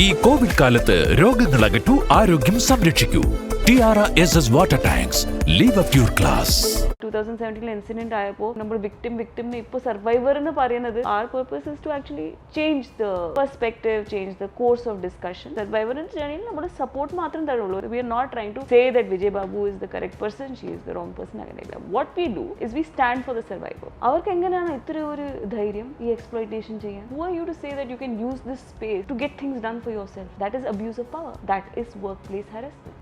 ഈ കോവിഡ് കാലത്ത് രോഗങ്ങൾ അകറ്റൂ, ആരോഗ്യം സംരക്ഷിക്കൂ. Tiara SS water tanks. Leave up your class. 2017 incident ആയപ്പോൾ നമ്മൾ വിക്ടിം ഇപ്പോൾ സർവൈവർ എന്ന് പറയുന്നത് our purpose is to actually change the perspective, change the course of discussion. സർവൈവറിന്റെ ജേർണിയിൽ നമ്മുടെ സപ്പോർട്ട് മാത്രം തരുള്ളൂ. We are not trying to say that Vijay Babu is the correct person, she is the wrong person. അങ്ങനെയല്ല. What we do is we stand for the survivor. അവർക്ക് എങ്ങനെയാണ് ഇത്ര ഒരു ധൈര്യം ഈ എക്സ്പ്ലോയിറ്റേഷൻ ചെയ്യാൻ? Who are you to say that you can use this space to get things done for yourself? That is abuse of power. That is workplace harassment.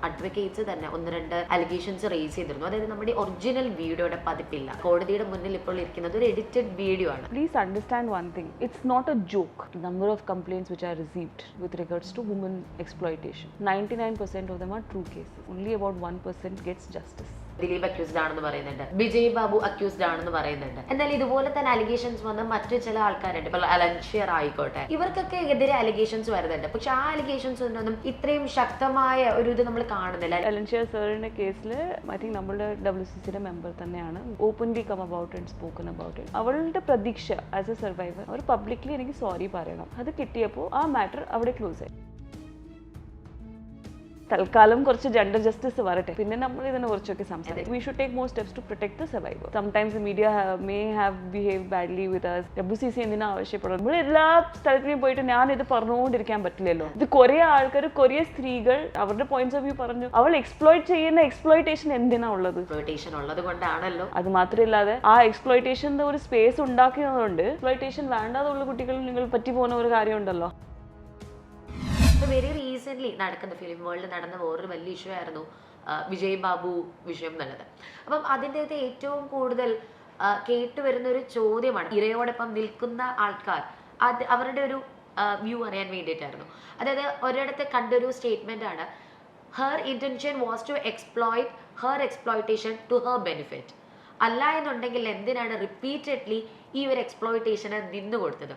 Advocates തന്നെ ഒന്ന് രണ്ട് അലിഗേഷൻസ് റേസ് ചെയ്തിരുന്നു. അതായത് നമ്മുടെ ഒറിജിനൽ വീഡിയോയുടെ പതിപ്പില്ല, കോടതിയുടെ മുന്നിൽ ഇപ്പോൾ ഇരിക്കുന്നത് ഒരു എഡിറ്റഡ് വീഡിയോ ആണ്. Please understand one thing, it's not a joke. Number of complaints which are received with regards to women exploitation, 99% of them are true cases. Only about 1% gets justice. Dileep accused ആണെന്ന് പറയുന്നുണ്ട്, Vijay Babu accused ആണെന്ന് പറയുന്നുണ്ട്. എന്നാൽ ഇതുപോലെ തന്നെ allegations വന്ന മറ്റു ചില ആൾക്കാരുണ്ട്, ഇപ്പോൾ അലൻഷിയർ ആയിക്കോട്ടെ, ഇവർക്കൊക്കെ എതിരെ അലിഗേഷൻസ് വരുന്നുണ്ട്. പക്ഷെ ആ അലിഗേഷൻസ് ഒന്നും ഇത്രയും ശക്തമായ ഒരു ഇത് നമ്മൾ കാണുന്നില്ല. അലൻഷിയർ സാറിന്റെ കേസിൽ ഐ തിങ്ക് നമ്മുടെ WCCയുടെ മെമ്പർ തന്നെയാണ് openly come about and spoken about it. അവളുടെ പ്രതീക്ഷ ആസ് എ സർവൈവർ അവർ പബ്ലിക്ലി എനിക്ക് സോറി പറയണം. അത് കിട്ടിയപ്പോൾ ആ മാറ്റർ അവിടെ ക്ലോസ് ആയി. തൽക്കാലം കുറച്ച് ജെൻഡർ ജസ്റ്റിസ് വരട്ടെ, പിന്നെ നമ്മൾ ഇതിനെ കുറിച്ചൊക്കെ സംസാരിക്കും. We should take more steps to protect the survivor. Sometimes media may have behave badly with us. WCC എന്തിനാ ആവശ്യപ്പെടുന്നത്? നമ്മൾ എല്ലാ സ്ഥലത്തിലും പോയിട്ട് ഞാൻ ഇത് പറഞ്ഞുകൊണ്ടിരിക്കാൻ പറ്റില്ലല്ലോ. ഇത് കുറേ ആൾക്കാർ, കുറേ സ്ത്രീകൾ അവരുടെ പോയിന്റ്സ് ഓഫ് വ്യൂ പറഞ്ഞു. അവൾ എക്സ്പ്ലോയിറ്റ് ചെയ്യുന്ന എക്സ്പ്ലോയിറ്റേഷൻ എന്തിനാ ഉള്ളത്? എക്സ്പ്ലോയിറ്റേഷൻ ഉള്ളത് കൊണ്ടാണല്ലോ. അത് മാത്രമില്ലാതെ ആ എക്സ്പ്ലോയിറ്റേഷന്റെ ഒരു സ്പേസ് ഉണ്ടാക്കിയതുകൊണ്ട് എക്സ്പ്ലോയിറ്റേഷൻ വേണ്ടാതുള്ള കുട്ടികൾ നിങ്ങൾ പറ്റി പോകുന്ന ഒരു കാര്യമുണ്ടല്ലോ. വെരി റീസെന്റ് നടക്കുന്ന ഫിലിം വേൾഡിൽ നടന്ന വേറൊരു വലിയ ഇഷ്യൂ ആയിരുന്നു വിജയ് ബാബു വിഷയം എന്നുള്ളത്. അപ്പം അതിൻ്റെ അകത്ത് ഏറ്റവും കൂടുതൽ കേട്ടുവരുന്ന ഒരു ചോദ്യമാണ് ഇരയോടൊപ്പം നിൽക്കുന്ന ആൾക്കാർ അവരുടെ ഒരു വ്യൂ അറിയാൻ വേണ്ടിയിട്ടായിരുന്നു. അതായത് ഒരിടത്ത് കണ്ടൊരു സ്റ്റേറ്റ്മെന്റ് ആണ്, her intention was to exploit her exploitation to her benefit. അല്ല എന്നുണ്ടെങ്കിൽ എന്തിനാണ് റിപ്പീറ്റഡ്ലി ഈ ഒരു എക്സ്പ്ലോയിറ്റേഷന് നിന്നു കൊടുത്തത്?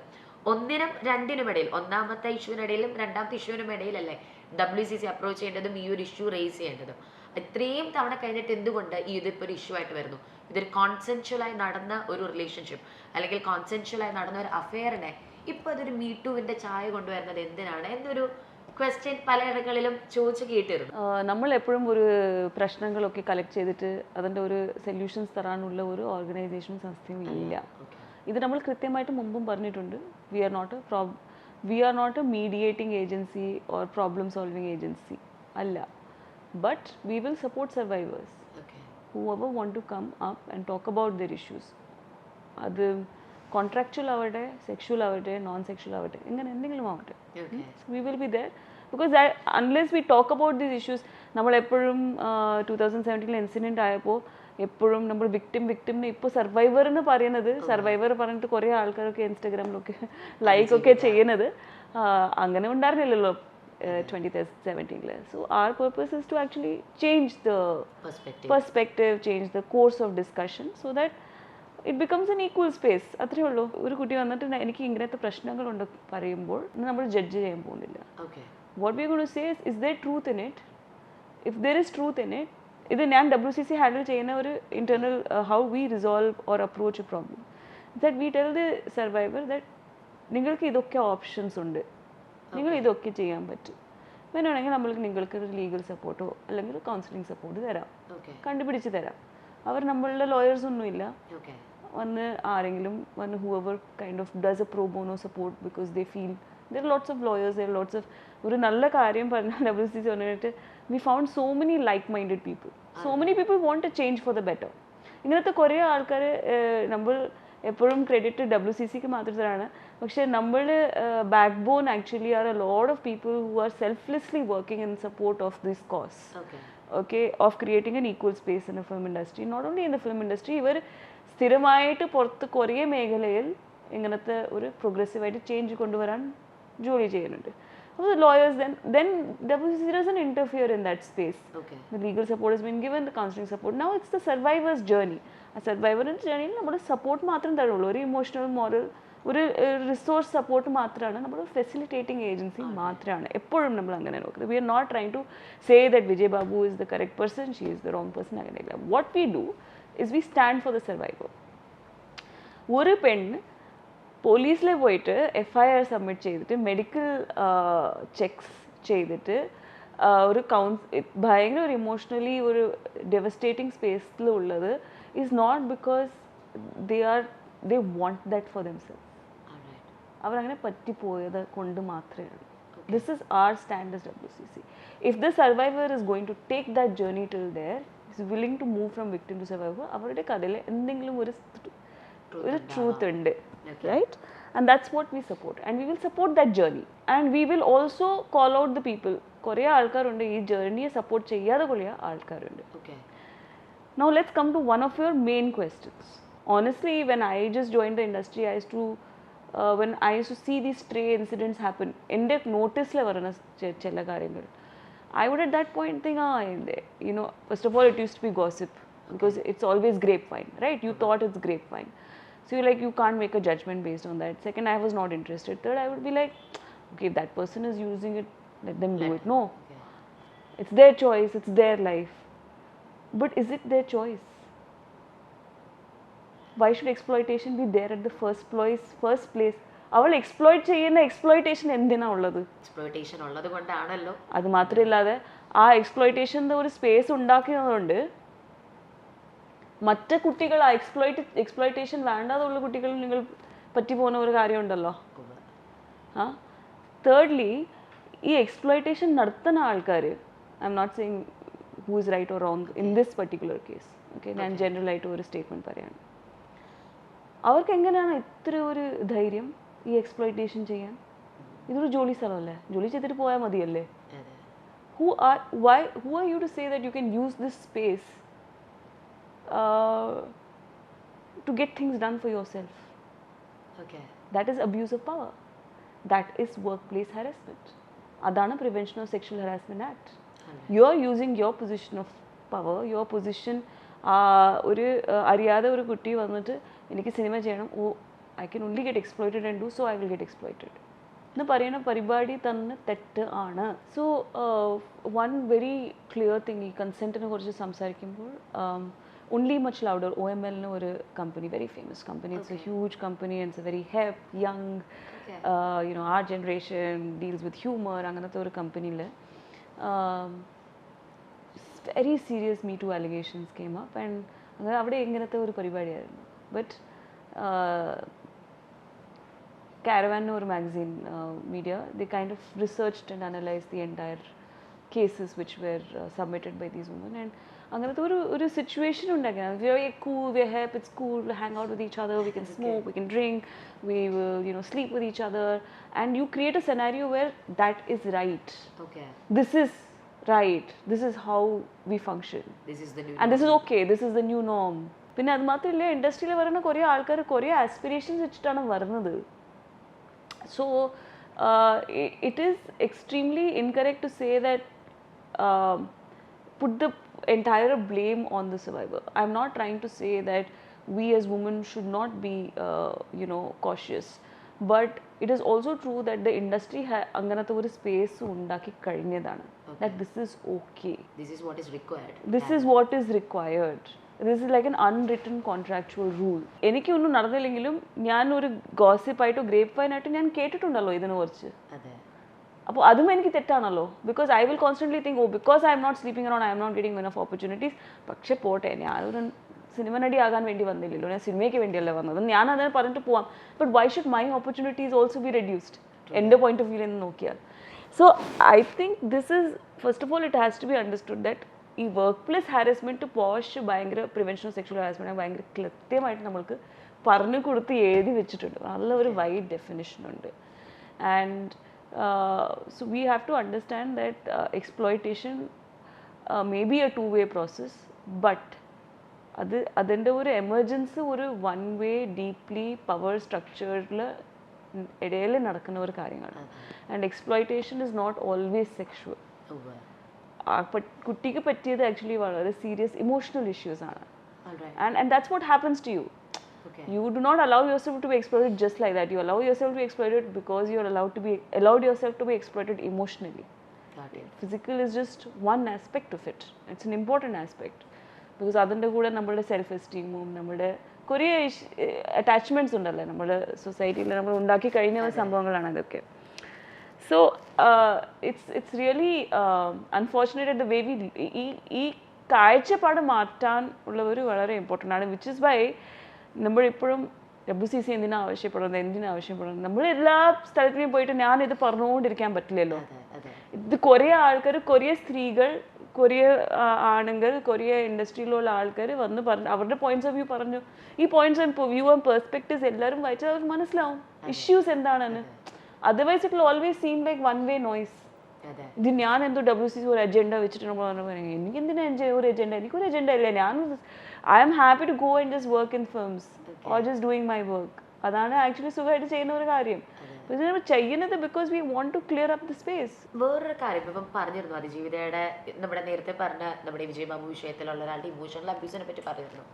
ഒന്നിനും രണ്ടിനും ഇടയിൽ, ഒന്നാമത്തെ ഇഷ്യൂവിനിടയിലും രണ്ടാമത്തെ ഇഷ്യൂവിനും ഇടയിലല്ലേ WCC അപ്രോച്ച് ചെയ്യേണ്ടതും ഈ ഒരു ഇഷ്യൂ റേസ് ചെയ്യേണ്ടതും. ഇത്രയും തവണ കഴിഞ്ഞിട്ട് എന്തുകൊണ്ട് ഇതിപ്പോൾ ഒരു ഇഷ്യൂ ആയിട്ട് വരുന്നു? ഇതൊരു കോൺസെൻഷ്വലായി നടന്ന ഒരു റിലേഷൻഷിപ്പ് അല്ലെങ്കിൽ കോൺസെൻഷ്വലായി നടന്ന ഒരു അഫെയറിനെ ഇപ്പോൾ അതൊരു മീറ്റുവിൻ്റെ ചായ കൊണ്ടുവരുന്നത് എന്തിനാണ് എന്നൊരു ക്വസ്റ്റ്യൻ പലയിടങ്ങളിലും ചോദിച്ചു കേട്ടിരുന്നു. നമ്മൾ എപ്പോഴും ഒരു പ്രശ്നങ്ങളൊക്കെ കളക്ട് ചെയ്തിട്ട് അതിൻ്റെ ഒരു സൊല്യൂഷൻസ് തരാനുള്ള ഒരു ഓർഗനൈസേഷനും സംസ്ഥയും ഇല്ല. ഇത് നമ്മൾ കൃത്യമായിട്ട് മുമ്പും പറഞ്ഞിട്ടുണ്ട്. We are not a mediating agency or problem solving agency അല്ല. But we will support survivors whoever want to come up and talk about their issues. അത് കോൺട്രാക്ച്വൽ ആവട്ടെ, സെക്ഷുവൽ ആവട്ടെ, നോൺ സെക്ഷുവൽ ആവട്ടെ, ഇങ്ങനെ എന്തെങ്കിലും ആവട്ടെ, we will be there. Because unless we talk about these issues, നമ്മളെപ്പോഴും 2017 incident ആയപ്പോൾ എപ്പോഴും നമ്മൾ വിക്ടിം ഇപ്പോൾ സർവൈവർ എന്ന് പറയുന്നത്, സർവൈവർ പറഞ്ഞിട്ട് കുറേ ആൾക്കാരൊക്കെ ഇൻസ്റ്റാഗ്രാമിലൊക്കെ ലൈക്ക് ഒക്കെ ചെയ്യുന്നത് അങ്ങനെ ഉണ്ടായിരുന്നില്ലല്ലോ 2017. So our purpose is to actually change the perspective, change the course of discussion so that it becomes an equal space. അത്രേ ഉള്ളൂ. ഒരു കുട്ടി വന്നിട്ട് എനിക്ക് ഇങ്ങനത്തെ പ്രശ്നങ്ങളുണ്ട് പറയുമ്പോൾ നമ്മൾ ജഡ്ജ് ചെയ്യാൻ പോകുന്നില്ല. What we are going to say is there truth in it? If there is truth in it, ഇത് ഞാൻ WCC ഹാൻഡിൽ ചെയ്യുന്ന ഒരു internal how we resolve or approach A problem that we tell the survivor that നിങ്ങൾക്ക് ഇതൊക്കെ options ഉണ്ട്, നിങ്ങൾ ഇതൊക്കെ ചെയ്യാൻ പറ്റും. വേണമെങ്കിൽ നിങ്ങൾക്ക് ഒരു ലീഗൽ സപ്പോർട്ടോ അല്ലെങ്കിൽ കൗൺസിലിംഗ് സപ്പോർട്ട് തരാം, കണ്ടുപിടിച്ച് തരാം. അവർ നമ്മളുടെ ലോയേഴ്സ് ഒന്നുമില്ല. വന്ന് ആരെങ്കിലും വന്ന് whoever kind of does a pro bono support because they feel there are lots of lawyers, there are lots of ഒരു നല്ല കാര്യം പറഞ്ഞാൽ WCC പറഞ്ഞിട്ട് we found so many like-minded people, so many people want to change for the better. ഇങ്ങനത്തെ കുറേ ആൾക്കാർ നമ്മൾ എപ്പോഴും ക്രെഡിറ്റ് WCCക്ക് മാത്രമാണ്. പക്ഷേ നമ്മൾ backbone actually are a lot of people who are selflessly working in support of this cause, of creating an equal space in a film industry. Not only in the film industry, ഇവർ സ്ഥിരമായിട്ട് പുറത്ത് കുറേ മേഖലയിൽ ഇങ്ങനത്തെ ഒരു പ്രോഗ്രസീവായിട്ട് change കൊണ്ടുവരാൻ ജോലി ചെയ്യുന്നുണ്ട്. അപ്പോൾ lawyers then WCC doesn't interfere in that space. The legal support has been given, the counseling support. Now it's the survivor's journey. ആ സർവൈവറിൻ്റെ ജേർണിയിൽ നമ്മുടെ സപ്പോർട്ട് മാത്രം തരുള്ളൂ. ഒരു ഇമോഷണൽ, മോറൽ, ഒരു റിസോഴ്സ് സപ്പോർട്ട് മാത്രമാണ്. നമ്മൾ ഫെസിലിറ്റേറ്റിംഗ് ഏജൻസി മാത്രമാണ് എപ്പോഴും നമ്മൾ അങ്ങനെ നോക്കുന്നത്. We are not trying to say that Vijay Babu is the correct person, she is the wrong person, അങ്ങനെയില്ല. What we do is we stand for the survivor. ഒരു പെണ്ണ് പോലീസിൽ പോയിട്ട് FIR സബ്മിറ്റ് ചെയ്തിട്ട് മെഡിക്കൽ ചെക്സ് ചെയ്തിട്ട് ഒരു ഭയങ്കര ഒരു ഇമോഷണലി ഒരു ഡെവസ്റ്റേറ്റിംഗ് സ്പേസിലുള്ളത് is not because they want that four themselves. അവരങ്ങനെ പറ്റിപ്പോയത് കൊണ്ട് മാത്രമേ. This is our stand as WCC. If the survivor is going to take that journey till there, is willing to move from victim to survivor, അവരുടെ കഥയിൽ എന്തെങ്കിലും ഒരു truth ഉണ്ട്, right? And that's what we support, and we will support that journey, and we will also call out the people. കുറേ ആൾക്കാരുണ്ട് ഈ ജേർണിയെ support ചെയ്യാതെ കുറേ ആൾക്കാരുണ്ട്. Now let's come to one of your main questions. Honestly, when I just joined the industry, when I used to see these stray incidents happen, എൻ്റെ നോട്ടീസിൽ വരുന്ന ചില കാര്യങ്ങൾ, I would at that point think, first of all, it used to be gossip because it's always grapevine, right? You thought it's grapevine. So you can't make a judgment based on that. Second, I was not interested. Third, I would be like, okay, if that person is using it, let them do it. No. It's their choice, it's their life. But is it their choice? Why should exploitation be there at the first place? അവൾ exploit ചെയ്യുന്ന exploitation എന്തിനാ ഉള്ളത്? Exploitation ഉള്ളത് കൊണ്ടാണല്ലോ. അത് മാത്രമല്ലാതെ ആ എക്സ്പ്ലോയിറ്റേഷൻ്റെ ഒരു സ്പേസ് ഉണ്ടാക്കിയതുകൊണ്ട് മറ്റ് കുട്ടികൾ ആ എക്സ്പ്ലോയിറ്റേഷൻ വേണ്ടാതുള്ള കുട്ടികൾ നിങ്ങൾ പറ്റി പോകുന്ന ഒരു കാര്യമുണ്ടല്ലോ. തേർഡ്ലി, ഈ എക്സ്പ്ലോയിറ്റേഷൻ നടത്തുന്ന ആൾക്കാർ, I M not saying who is right or wrong in this particular case, okay, ഞാൻ ജനറലായിട്ട് ഒരു സ്റ്റേറ്റ്മെൻറ്റ് പറയാണ്. അവർക്ക് എങ്ങനെയാണ് ഇത്ര ഒരു ധൈര്യം ഈ എക്സ്പ്ലോയിറ്റേഷൻ ചെയ്യാൻ? ഇതൊരു ജോലി സ്ഥലമല്ലേ, ജോലി ചെയ്തിട്ട് പോയാൽ മതിയല്ലേ? who are you to say that you can use this space to get things done for yourself? That is abuse of power. That is workplace harassment. Adana Prevention of Sexual Harassment Act. You are using your position of power, your position. ഒരു അറിയാതെ ഒരു കുട്ടി വന്നിട്ട് എനിക്ക് cinema ചെയ്യണം, I can only get exploited and do so I will get exploited എന്ന് പറയുന്ന പരിപാടി തന്നെ തെറ്റ് ആണ്. So one very clear thing, ഈ കൺസെൻറ്റിനെ കുറിച്ച് സംസാരിക്കുമ്പോൾ only much louder, OML ന് ഒരു company, very famous company, it's A huge company and it's A very Hep young, our generation deals with humor, അങ്ങനത്തെ ഒരു കമ്പനിയിൽ very serious Me Too allegations came up, and അവിടെ ഇങ്ങനത്തെ ഒരു പരിപാടിയായിരുന്നു. But Caravan or magazine media, they kind of researched and analyzed the entire cases which were submitted by these women, and അങ്ങനത്തെ ഒരു situation ഉണ്ടാക്കിയാണ്. We're cool, we're hip, it's cool, we hang out with each other, we can smoke, we can drink, we will sleep with each other, and you create a scenario where that is right. This is right, this is how we function, this is the new and norm. This is okay, this is the new norm. പിന്നെ അത് മാത്രമല്ല, ഇൻഡസ്ട്രിയിൽ വരുന്ന കുറേ ആൾക്കാർ കുറേ aspirations വെച്ചിട്ടാണ് വരുന്നത്. So it is extremely incorrect to say that put the entire blame on the survivor. I'm not trying to say that we as women should not be cautious, but it is also true that the industry anganatha oru space undaki kazhinjadana, that this is okay, this is what is required, this is what is required. This is like an unwritten contractual rule. എനിക്ക് ഒന്നും നടന്നില്ലെങ്കിലും ഞാൻ ഒരു ഗോസിപ്പായിട്ടോ grape വൈനായിട്ടോ ഞാൻ കേട്ടിട്ടുണ്ടല്ലോ ഇതിനെ കുറിച്ച്. അപ്പോൾ അതും എനിക്ക് തെറ്റാണല്ലോ. Because I will constantly think, because I M not sleeping around, I M not getting enough opportunities. പക്ഷേ പോട്ടെ, ഞാനൊരു സിനിമ നടി ആകാൻ വേണ്ടി വന്നില്ലല്ലോ, ഞാൻ സിനിമയ്ക്ക് വേണ്ടിയല്ലേ വന്നത്, ഞാൻ അതിനെ പറഞ്ഞിട്ട് പോവാം. But why should my opportunities also be reduced എൻ്റെ പോയിന്റ് ഓഫ് വ്യൂ എന്ന് നോക്കിയാൽ? So I think this is, first of all it has to be understood that ഈ വർക്ക് പ്ലേസ് ഹാരസ്മെൻറ്റ് പോഷ് ഭയങ്കര പ്രിവെൻഷൻ ഓഫ് സെക്ഷൽ ഹാരസ്മെൻറ്റ് ഭയങ്കര കൃത്യമായിട്ട് നമ്മൾക്ക് പറഞ്ഞു കൊടുത്ത് എഴുതി വെച്ചിട്ടുണ്ട്. നല്ല ഒരു വൈഡ് ഡെഫിനിഷൻ ഉണ്ട്. And so we have to understand that exploitation may be a 2-way process, but അതിൻ്റെ ഒരു എമർജൻസി ഒരു 1-way ഡീപ്ലി പവർ സ്ട്രക്ചറിൽ ഇടയിൽ നടക്കുന്ന ഒരു കാര്യമാണ്. And exploitation is not always sexual. കുട്ടിക്ക് പറ്റിയത് ആക്ച്വലി വളരെ സീരിയസ് ഇമോഷണൽ ഇഷ്യൂസ് ആണ്. And that's what happens to you. You do not allow yourself to be exploited just like that. You allow yourself to be exploited because you are allowed yourself to be exploited emotionally. Physical is just one aspect of it. It's an important aspect because adinte kuda nammade self esteem, nammade കുറേ attachments ഉണ്ടല്ലോ നമ്മുടെ സൊസൈറ്റിയിൽ നമ്മൾ ഉണ്ടാക്കി കഴിഞ്ഞ സംഭവങ്ങളാണ് അതൊക്കെ. So it's really unfortunate the way we ഈ കാഴ്ചപ്പാട് മാറ്റാൻ ഉള്ളവർ വളരെ ഇമ്പോർട്ടൻ്റ് ആണ്. വിച്ച് ഇസ് വൈ നമ്മളിപ്പോഴും WCC എന്തിനാ ആവശ്യപ്പെടുന്നത് നമ്മൾ എല്ലാ സ്ഥലത്തിലും പോയിട്ട് ഞാനിത് പറഞ്ഞുകൊണ്ടിരിക്കാൻ പറ്റില്ലല്ലോ. ഇത് കുറേ ആൾക്കാർ, കുറേ സ്ത്രീകൾ, കുറേ ആണുങ്ങൾ, കുറേ ഇൻഡസ്ട്രിയിലുള്ള ആൾക്കാർ വന്ന് പറഞ്ഞു അവരുടെ പോയിന്റ്സ് ഓഫ് വ്യൂ പറഞ്ഞു. ഈ points of view and perspectives എല്ലാവരും വായിച്ചാൽ അവർക്ക് മനസ്സിലാവും ഇഷ്യൂസ് എന്താണെന്ന്. Otherwise it will always seam like one way noise. ഇത് ഞാൻ എന്തോ WCC ഒരു അജണ്ട വെച്ചിട്ട് നമ്മൾ പറയുന്നത് എനിക്ക് എന്തിനാ ഒരു അജണ്ട, എനിക്കൊരു അജണ്ട ഇല്ല. ഞാൻ I am happy to go and just work in films or just doing my work. അതാണ് ആക്ച്വലി സുഖമായിട്ട് ചെയ്യുന്ന ഒരു കാര്യം. ചെയ്യുന്നത് because we want to clear up the space. വേറൊരു കാര്യം ഇപ്പം പറഞ്ഞിരുന്നു അതിജീവിതയുടെ നമ്മുടെ നേരത്തെ പറഞ്ഞ നമ്മുടെ വിജയബാബു വിഷയത്തിലുള്ള ഒരാളുടെ ഇമോഷണൽ അബ്യൂസിനെ പറ്റി പറഞ്ഞിരുന്നു.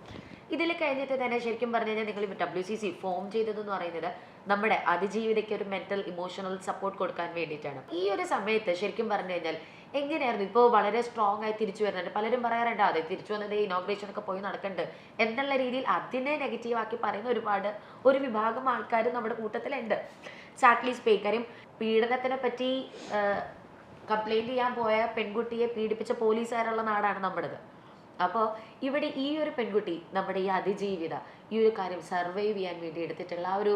ഇതിൽ കഴിഞ്ഞിട്ട് തന്നെ ശരിക്കും പറഞ്ഞു കഴിഞ്ഞാൽ നിങ്ങൾ WCC ഫോം ചെയ്തതെന്ന് പറയുന്നത് നമ്മുടെ അതിജീവിതയ്ക്ക് ഒരു മെന്റൽ ഇമോഷണൽ സപ്പോർട്ട് കൊടുക്കാൻ വേണ്ടിയിട്ടാണ്. ഈ ഒരു സമയത്ത് ശരിക്കും പറഞ്ഞു കഴിഞ്ഞാൽ എങ്ങനെയായിരുന്നു ഇപ്പോൾ വളരെ സ്ട്രോങ് ആയി തിരിച്ചു വരുന്നുണ്ട്. പലരും പറയാറുണ്ട് അതെ തിരിച്ചു വന്നത് ഇനോഗ്രേഷൻ ഒക്കെ പോയി നടക്കുന്നുണ്ട് എന്നുള്ള രീതിയിൽ അതിനെ നെഗറ്റീവ് ആക്കി പറയുന്ന ഒരു വിഭാഗം ആൾക്കാർ നമ്മുടെ കൂട്ടത്തിലുണ്ട്. സാക്ലി സ്പീക്കറും പീഡനത്തിനെ പറ്റി കംപ്ലൈൻറ്റ് ചെയ്യാൻ പോയ പെൺകുട്ടിയെ പീഡിപ്പിച്ച പോലീസുകാരുള്ള നാടാണ് നമ്മുടേത്. അപ്പോൾ ഇവിടെ ഈ ഒരു പെൺകുട്ടി നമ്മുടെ ഈ അതിജീവിത ഈ ഒരു കാര്യം സർവൈവ് ചെയ്യാൻ വേണ്ടി എടുത്തിട്ടുള്ള ആ ഒരു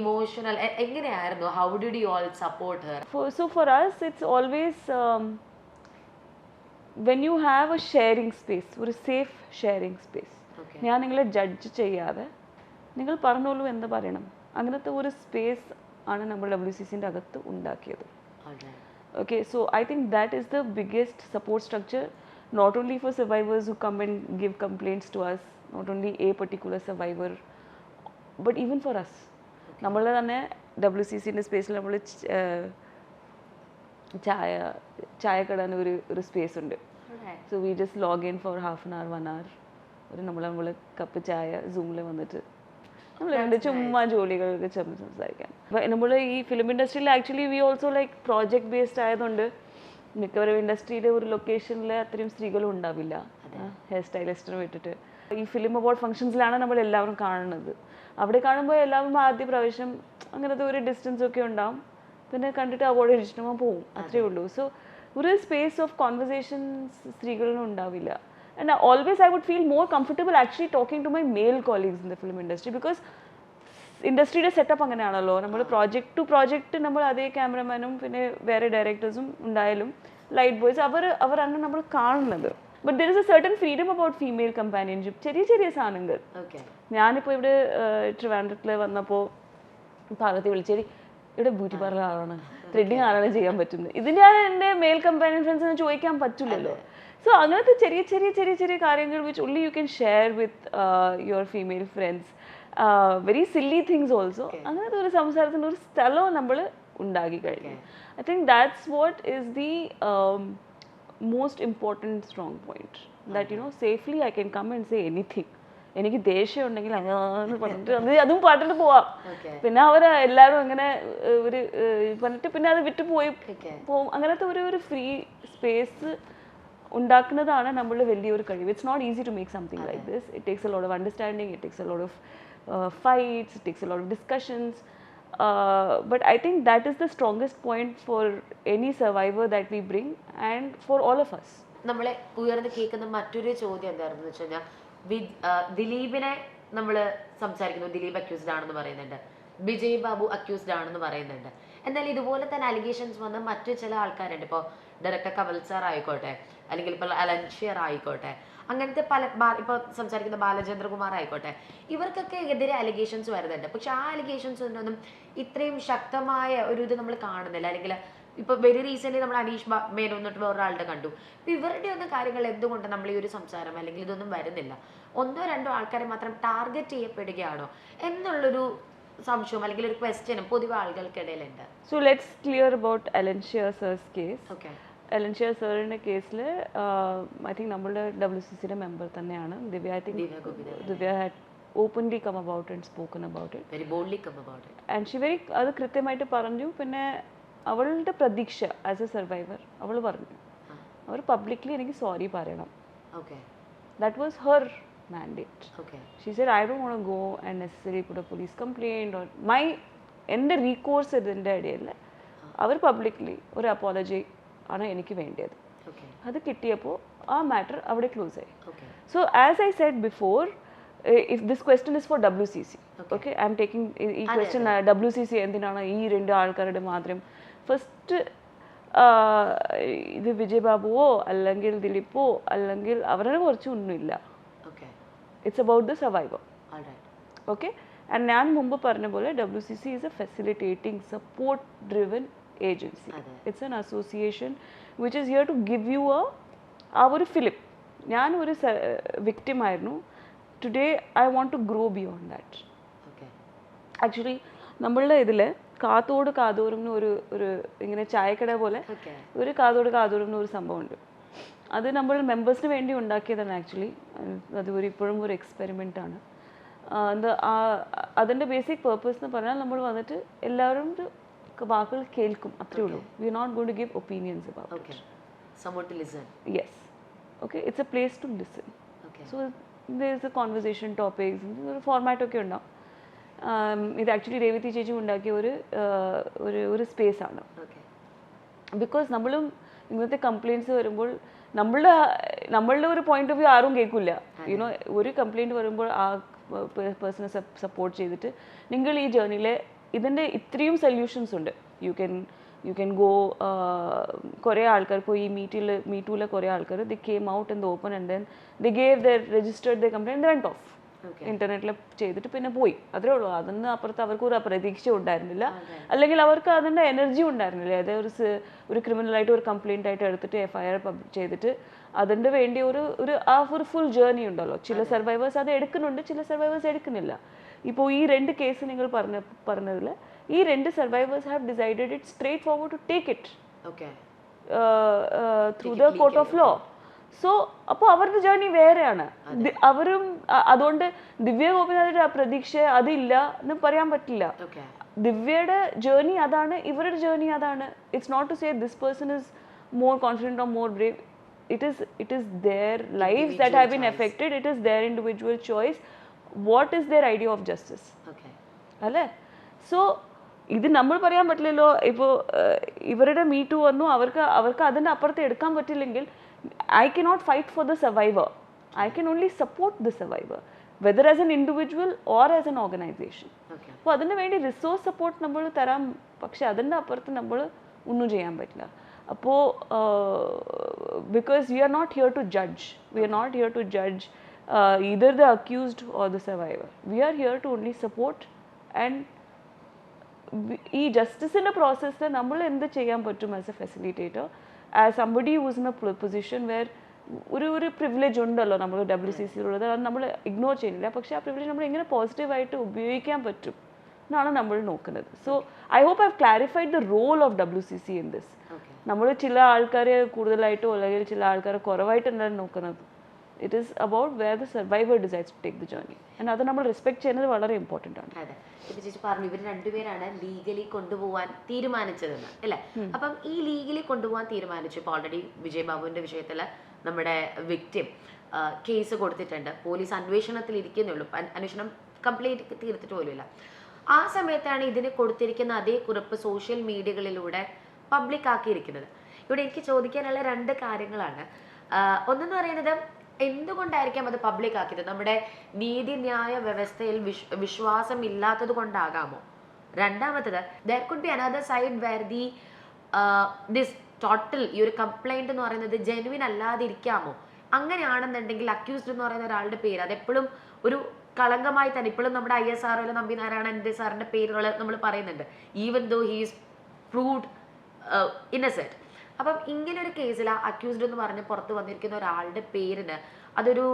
ഇമോഷണൽ എങ്ങനെയായിരുന്നു? How did you all support Har? So for us it's always when you have a sharing space, ഒരു സേഫ് ഷെയറിങ് സ്പേസ്. ഞാൻ നിങ്ങളെ ജഡ്ജ് ചെയ്യാതെ നിങ്ങൾ പറഞ്ഞോളൂ എന്താ പറയണം, അങ്ങനത്തെ ഒരു സ്പേസ് ആണ് നമ്മൾ WCCൻ്റെ അകത്ത് ഉണ്ടാക്കിയത്. Okay, so I think that is the biggest support structure, not only for survivors who come and give complaints to us, not only a particular survivor, but even for us. നമ്മൾ തന്നെ WCCൻ്റെ സ്പേസിൽ നമ്മൾ ചായക്കടാൻ ഒരു space ഉണ്ട്. So we just log in for half an hour 1 hour. നമ്മൾ cup ചായ സൂമിൽ വന്നിട്ട് നമ്മൾ ചുമ്മാ ജോലികളൊക്കെ സംസാരിക്കാൻ. നമ്മൾ ഈ ഫിലിം ഇൻഡസ്ട്രിയിൽ actually we also like project based ആയതുകൊണ്ട് മിക്കവരും ഇൻഡസ്ട്രിയിലെ ഒരു ലൊക്കേഷനിൽ അത്രയും സ്ത്രീകളും ഉണ്ടാവില്ല ഹെയർ സ്റ്റൈലിസ്റ്റിനെ വിട്ടിട്ട്. ഈ ഫിലിം അവാർഡ് ഫംഗ്ഷൻസിലാണ് നമ്മൾ എല്ലാവരും കാണുന്നത്. അവിടെ കാണുമ്പോൾ എല്ലാവരും ആദ്യ പ്രാവശ്യം അങ്ങനത്തെ ഒരു ഡിസ്റ്റൻസ് ഒക്കെ ഉണ്ടാവും, പിന്നെ കണ്ടിട്ട് അവാർഡ് അടിച്ചിട്ട് പോവും, അത്രേ ഉള്ളൂ. സോ ഒരു സ്പേസ് ഓഫ് കോൺവെർസേഷൻസ് സ്ത്രീകളിലും ഉണ്ടാവില്ല. And always I would feel more comfortable actually talking to my male colleagues in the film industry because ഇൻഡസ്ട്രിയുടെ സെറ്റപ്പ് അങ്ങനെയാണല്ലോ. നമ്മൾ പ്രോജക്റ്റ് ടു പ്രോജക്റ്റ് നമ്മൾ അതേ ക്യാമറമാനും പിന്നെ വേറെ ഡയറക്ടേഴ്സും ഉണ്ടായാലും ലൈറ്റ് ബോയ്സ് അവരാണ് നമ്മൾ കാണുന്നത്. But there is A certain freedom about female companionship. ചെറിയ സാധനങ്ങൾ. ഞാനിപ്പോൾ ഇവിടെ ട്രിവാൻഡ്രത്തിൽ വന്നപ്പോൾ ഭാഗത്ത് വിളിച്ചേരി ഇവിടെ ബ്യൂട്ടി പാർലർ ആളാണ്, ത്രെഡിങ് ആളാണ് ചെയ്യാൻ പറ്റുന്നത്. ഇത് ഞാൻ എൻ്റെ മെയിൽ കമ്പാനിയൻ ഫ്രണ്ട്സിന് ചോദിക്കാൻ പറ്റില്ലല്ലോ. സോ അങ്ങനത്തെ ചെറിയ കാര്യങ്ങൾ which only you can share with your female friends, very silly things also. അങ്ങനത്തെ ഒരു സംസാരത്തിന് ഒരു സ്ഥലവും നമ്മൾ ഉണ്ടാക്കി കഴിഞ്ഞു. I think that's what is the most important strong point, that you know safely I can come and say anything. എനിക്ക് ദേഷ്യം ഉണ്ടെങ്കിൽ അങ്ങനെ പറഞ്ഞിട്ട് അതും പാട്ടിട്ട് പോവാം. പിന്നെ അവർ എല്ലാവരും അങ്ങനെ ഒരു പറഞ്ഞിട്ട് പിന്നെ അത് വിട്ട് പോവും. അങ്ങനത്തെ ഒരു ഫ്രീ സ്പേസ് ഉണ്ടാക്കുന്നതാണ് നമ്മളുടെ വലിയൊരു കഴിവ്. It's not easy to make something like this. It takes a lot of understanding, it takes a lot of fights, it takes a lot of discussions, but I think that is the strongest point for any survivor that we bring and for all of us. നമ്മളെ ഉയർന്ന് കേൾക്കുന്ന മറ്റൊരു ചോദ്യം എന്താണെന്ന് വെച്ച് കഴിഞ്ഞാൽ ദിലീപിനെ നമ്മൾ സംസാരിക്കുന്നു, ദിലീപ് അക്യൂസ്ഡ് ആണെന്ന് പറയുന്നുണ്ട്, വിജയ് ബാബു അക്യൂസ്ഡ് ആണെന്ന് പറയുന്നുണ്ട്. എന്നാൽ ഇതുപോലെ തന്നെ അലിഗേഷൻസ് വന്ന മറ്റു ചില ആൾക്കാരുണ്ട്. ഇപ്പോൾ ഡയറക്ടർ കമൽ സാർ ആയിക്കോട്ടെ, അല്ലെങ്കിൽ ഇപ്പോൾ അലൻഷിയർ ആയിക്കോട്ടെ, അങ്ങനത്തെ ഇപ്പോൾ സംസാരിക്കുന്ന ബാലചന്ദ്രകുമാർ ആയിക്കോട്ടെ, ഇവർക്കൊക്കെ എതിരെ അലിഗേഷൻസ് വരുന്നുണ്ട്. പക്ഷെ ആ അലിഗേഷൻസ് ഒന്നും ഇത്രയും ശക്തമായ ഒരു ഇത് നമ്മൾ കാണുന്നില്ല. അല്ലെങ്കിൽ ഇപ്പോൾ വെരി റീസെൻ്റ്ലി നമ്മൾ അനീഷ് മേനോൻ എന്നിട്ട് വേറൊരാളുടെ കണ്ടു. അപ്പോൾ ഇവരുടെ ഒന്നും കാര്യങ്ങൾ എന്തുകൊണ്ട് നമ്മൾ ഈ ഒരു സംസാരം അല്ലെങ്കിൽ ഇതൊന്നും വരുന്നില്ല? 1-2 ആൾക്കാരെ മാത്രം ടാർഗറ്റ് ചെയ്യപ്പെടുകയാണോ എന്നുള്ളൊരു സംശയം അല്ലെങ്കിൽ ഒരു ക്വസ്റ്റ്യനും പൊതുവെ ആളുകൾക്കിടയിലുണ്ട്. So let's clear about Alencier sir's case. Okay, Alencier സാറിൻ്റെ കേസിൽ ഐ തിങ്ക് നമ്മളുടെ WCCയുടെ മെമ്പർ തന്നെയാണ് Divya. I think Divya had openly come about and spoken about it, very boldly come about it, and she very അത് കൃത്യമായിട്ട് പറഞ്ഞു. പിന്നെ അവളുടെ പ്രതീക്ഷ ആസ് എ സർവൈവർ അവൾ പറഞ്ഞു അവർ പബ്ലിക്ലി എനിക്ക് സോറി പറയണം. Okay, that was her mandate. Okay. She said, I don't want to go and necessarily put a police complaint or എൻ്റെ റീകോഴ്സ് ഇതിൻ്റെ ഇടയിൽ അവർ പബ്ലിക്ലി ഒരു അപ്പോളജി ആണ് എനിക്ക് വേണ്ടത്. അത് കിട്ടിയപ്പോൾ ആ മാറ്റർ അവിടെ ക്ലോസ് ആയി. So as I said before, if this question is for WCC, okay, I'm taking ഈ ക്വസ്റ്റ്യൻ WCC എന്തിനാണ് ഈ രണ്ട് ആൾക്കാരുടെ മാത്രം. ഫസ്റ്റ് ഇത് വിജയ് ബാബുവോ അല്ലെങ്കിൽ ദിലീപ്പോ അല്ലെങ്കിൽ അവരുടെ കുറച്ചൊന്നുമില്ല. It's about the survivor. Okay, and ഞാൻ മുമ്പ് പറഞ്ഞ പോലെ WCC is a facilitating, support driven agency. It's an association which is here to give you ആ ഒരു ഫിലിം. ഞാൻ ഒരു വിക്ടിം ആയിരുന്നു. Today I want to grow beyond that. Actually നമ്മളുടെ ഇതിൽ കാത്തോട് കാതോറും ഒരു ഇങ്ങനെ ചായക്കട പോലെ ഒരു കാതോട് കാതോറും ഒരു സംഭവമുണ്ട്. അത് നമ്മൾ മെമ്പേഴ്സിന് വേണ്ടി ഉണ്ടാക്കിയതാണ് ആക്ച്വലി. അത് ഇപ്പോഴും ഒരു എക്സ്പെരിമെൻ്റ് ആണ്. അതിൻ്റെ ബേസിക് പേർപ്പസ് എന്ന് പറഞ്ഞാൽ നമ്മൾ വന്നിട്ട് എല്ലാവരും വാക്കുകൾ കേൾക്കും, അത്രേ ഉള്ളൂ. We are not going to give opinions about it. Someone to listen. Yes. Okay, it's a place to listen. Okay. So there is a conversation topics, ഒരു ഫോർമാറ്റ് ഒക്കെ ഉണ്ടാവും. ഇത് ആക്ച്വലി രേവതി ചേച്ചി ഉണ്ടാക്കിയ ഒരു സ്പേസ് ആണ്. ബിക്കോസ് നമ്മളും ഇങ്ങനത്തെ കംപ്ലയിൻറ്റ്സ് വരുമ്പോൾ നമ്മളുടെ ഒരു പോയിന്റ് ഓഫ് വ്യൂ ആരും കേൾക്കില്ല. യുനോ, ഒരു കംപ്ലയിൻറ്റ് വരുമ്പോൾ ആ പേഴ്സണെ സപ്പോർട്ട് ചെയ്തിട്ട് നിങ്ങൾ ഈ ജേർണിയിൽ ഇതിൻ്റെ ഇത്രയും സൊല്യൂഷൻസ് ഉണ്ട്. You can go. കുറേ ആൾക്കാർ ഇപ്പോൾ ഈ മീറ്റൂലെ കുറേ ആൾക്കാർ the came out in the open and then the gave the registered the complaint went off. ഇന്റർനെറ്റിൽ ചെയ്തിട്ട് പിന്നെ പോയി, അത്രേ ഉള്ളൂ. അതിന് അപ്പുറത്ത് അവർക്ക് ഒരു പ്രതീക്ഷ ഉണ്ടായിരുന്നില്ല, അല്ലെങ്കിൽ അവർക്ക് അതിൻ്റെ എനർജി ഉണ്ടായിരുന്നില്ല. അതായത് ഒരു ക്രിമിനലായിട്ട് ഒരു കംപ്ലയിൻ്റ് ആയിട്ട് എടുത്തിട്ട് FIR ചെയ്തിട്ട് അതിൻ്റെ വേണ്ടി ഒരു ഫുൾ ജേർണി ഉണ്ടല്ലോ. ചില സർവൈവേഴ്സ് അത് എടുക്കുന്നുണ്ട്, ചില സർവൈവേഴ്സ് എടുക്കുന്നില്ല. ഇപ്പോൾ ഈ രണ്ട് കേസ് നിങ്ങൾ പറഞ്ഞതിൽ ഈ രണ്ട് survivors have decided it straightforward to take it through the court of law. So അപ്പോൾ അവരുടെ ജേർണി വേറെയാണ്. അവരും അതുകൊണ്ട് ദിവ്യ ഗോപിനാഥിന്റെ പ്രതീക്ഷ അതില്ല എന്ന് പറയാൻ പറ്റില്ല. ദിവ്യയുടെ ജേർണി അതാണ്, ഇവരുടെ ജേർണി അതാണ്. It's not to say this person is more confident or more brave. It is their lives that have been affected. It is their individual choice. What is their idea of justice? അല്ലേ? So ഇത് നമ്മൾ പറയാൻ പറ്റില്ലല്ലോ. ഇപ്പോൾ ഇവരുടെ MeToo വന്നു, അവർക്ക് അതിൻ്റെ അപ്പുറത്ത് എടുക്കാൻ പറ്റില്ലെങ്കിൽ I cannot fight for the survivor. I can only support the survivor, whether as an individual or as an organization. അപ്പോൾ അതിന് വേണ്ടി റിസോഴ്സ് സപ്പോർട്ട് നമ്മൾ തരാം, പക്ഷെ അതിൻ്റെ അപ്പുറത്ത് നമ്മൾ ഒന്നും ചെയ്യാൻ പറ്റില്ല. അപ്പോൾ because we are not here to judge. We are not here to judge either the accused or the survivor. We are here to only support. And ഈ ജസ്റ്റിസിൻ്റെ പ്രോസസ്സിൽ നമ്മൾ എന്ത് ചെയ്യാൻ പറ്റും as a facilitator, as somebody who's in a position where ഒരു privilege ഉണ്ടല്ലോ നമ്മൾ WCC-യിലുള്ളത്, അത് നമ്മൾ ഇഗ്നോർ ചെയ്യുന്നില്ല. പക്ഷേ ആ പ്രിവിലേജ് നമ്മൾ എങ്ങനെ പോസിറ്റീവായിട്ട് ഉപയോഗിക്കാൻ പറ്റും എന്നാണ് നമ്മൾ നോക്കുന്നത്. So I hope I have clarified the role of WCC in this. നമ്മൾ ചില ആൾക്കാരെ കൂടുതലായിട്ടോ അല്ലെങ്കിൽ ചില ആൾക്കാരെ കുറവായിട്ടാണ് നോക്കുന്നത്. It is about where the survivor decides to take the journey. And അത് നമ്മൾ റെസ്പെക്ട് ചെയ്യുന്നത് വളരെ ഇമ്പോർട്ടൻ്റ് ആണ്. അതെ, ഇപ്പൊ ചേച്ചി പറഞ്ഞു ഇവർ രണ്ടുപേരാണ് ലീഗലി കൊണ്ടുപോകാൻ തീരുമാനിച്ചതെന്ന് അല്ലേ? അപ്പം ഈ ലീഗലി കൊണ്ടുപോകാൻ തീരുമാനിച്ചു. ഇപ്പോൾ ഓൾറെഡി വിജയ് ബാബുവിന്റെ വിഷയത്തിൽ നമ്മുടെ വിക്ടിം കേസ് കൊടുത്തിട്ടുണ്ട്. പോലീസ് അന്വേഷണത്തിൽ ഇരിക്കുന്നുള്ളൂ, അന്വേഷണം കംപ്ലീറ്റ് തീർത്തിട്ട് പോലുമില്ല. ആ സമയത്താണ് ഇതിന് കൊടുത്തിരിക്കുന്ന അതേ കുറിപ്പ് സോഷ്യൽ മീഡിയകളിലൂടെ പബ്ലിക് ആക്കിയിരിക്കുന്നത്. ഇവിടെ എനിക്ക് ചോദിക്കാനുള്ള രണ്ട് കാര്യങ്ങളാണ്. ഒന്നെന്ന് പറയുന്നത്, എന്തുകൊണ്ടായിരിക്കാം അത് പബ്ലിക് ആക്കിയത്? നമ്മുടെ നീതിന്യായ വ്യവസ്ഥയിൽ വിശ്വാസം ഇല്ലാത്തത് കൊണ്ടാകാമോ? രണ്ടാമത്തത്, there could be another side where this total ഈ ഒരു കംപ്ലൈന്റ് എന്ന് പറയുന്നത് ജെനുവിൻ അല്ലാതിരിക്കാമോ? അങ്ങനെയാണെന്നുണ്ടെങ്കിൽ അക്യൂസ്ഡ് എന്ന് പറയുന്ന ഒരാളുടെ പേര് അതെപ്പോഴും ഒരു കളങ്കമായി തന്നെ ഇപ്പോഴും നമ്മുടെ ISR നമ്പി നാരായണന്റെ സാറിന്റെ പേരുകൾ നമ്മൾ പറയുന്നുണ്ട്, even though he is proved innocent. അപ്പം ഇങ്ങനെ ഒരു കേസിൽ അക്യൂസ്ഡ് എന്ന് പറഞ്ഞ് പുറത്ത് വന്നിരിക്കുന്ന ഒരാളുടെ പേരിന് അതൊരു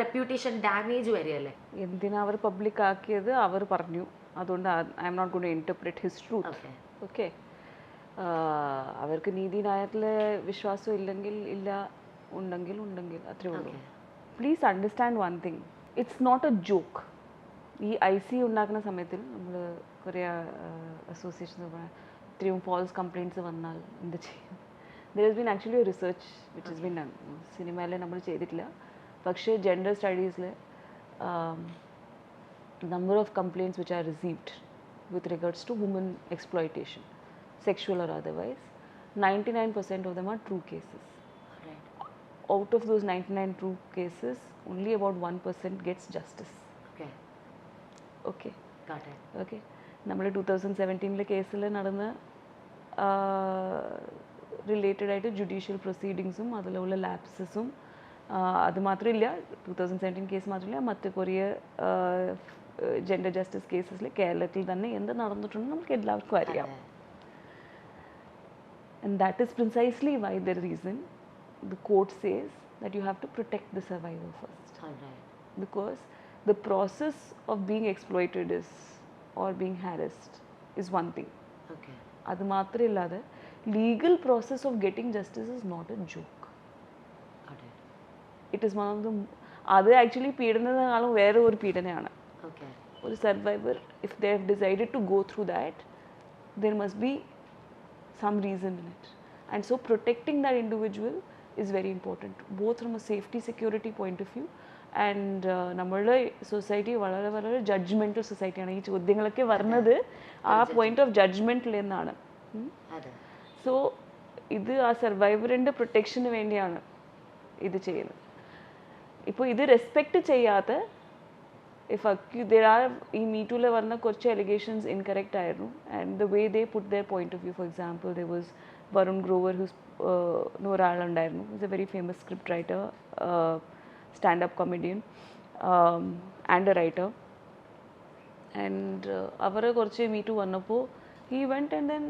റെപ്യൂട്ടേഷൻ ഡാമേജ് വരികയല്ലേ? എന്തിനാ അവർ പബ്ലിക് ആക്കിയത് അവർ പറഞ്ഞു, അതുകൊണ്ട് I M not going to interpret his truth. Okay, അവർക്ക് നീതിന്യായത്തിൽ വിശ്വാസം ഇല്ലെങ്കിൽ ഇല്ല, ഉണ്ടെങ്കിൽ അത്രേ ഉള്ളൂ. Please understand one thing, it's not a joke. ഈ IC ഉണ്ടാക്കുന്ന സമയത്തിൽ നമ്മൾ കുറേ അസോസിയേഷൻസ് ഇത്രയും ഫാൾസ് കംപ്ലയിൻറ്റ്സ് വന്നാൽ എന്ത് ചെയ്യും? There has been actually research which has been done. സിനിമയിൽ നമ്മൾ ചെയ്തിട്ടില്ല, പക്ഷേ ജെൻഡർ സ്റ്റഡീസിൽ number of complaints which are received with regards to women exploitation, sexual or otherwise, 99% of them are true cases. Right. Out of those 99 true cases, only about 1% gets justice. Okay. Okay. Got it. Okay. നമ്മൾ 2017 കേസിൽ നടന്ന related ആയിട്ട് judicial പ്രൊസീഡിങ്സും അതിലുള്ള ലാപ്സസും അത് മാത്രമില്ല, 2017 case മാത്രമില്ല, മറ്റ് കുറേ gender justice കേസസിൽ കേരളത്തിൽ തന്നെ എന്ത് നടന്നിട്ടുണ്ടെന്ന് നമുക്ക് എല്ലാവർക്കും അറിയാം. And that is precisely why the reason the court says that you have to protect the survivor first. Alright. Because the process of being exploited is or being harassed is one thing. Okay. അത് മാത്രമല്ലാതെ legal process of getting justice is not a joke. Got it. It is one of the അത് actually പീഡനത്തെക്കാളും വേറെ ഒരു പീഡനമാണ്. Okay. ഒരു survivor if they have decided to go through that, there must be some reason in it, and so protecting that individual is very important, both from a safety security point of view and നമ്മളുടെ society വളരെ വളരെ judgemental സൊസൈറ്റിയാണ്. ഈ ചോദ്യങ്ങളൊക്കെ വരുന്നത് ആ point of ജഡ്ജ്മെൻറ്റിൽ നിന്നാണ്. So ഇത് ആ സർവൈവറിൻ്റെ പ്രൊട്ടക്ഷന് വേണ്ടിയാണ് ഇത് ചെയ്യുന്നത്. ഇപ്പോൾ ഇത് റെസ്പെക്റ്റ് ചെയ്യാത്ത if there are in Me Too varna korche allegations incorrect ayirnu, and the way they put their point of view, for example, there was Varun Grover, who's noral undayirnu, he's a very famous script writer, stand up comedian, and a writer, and avara korche Me Too vannappo he went and then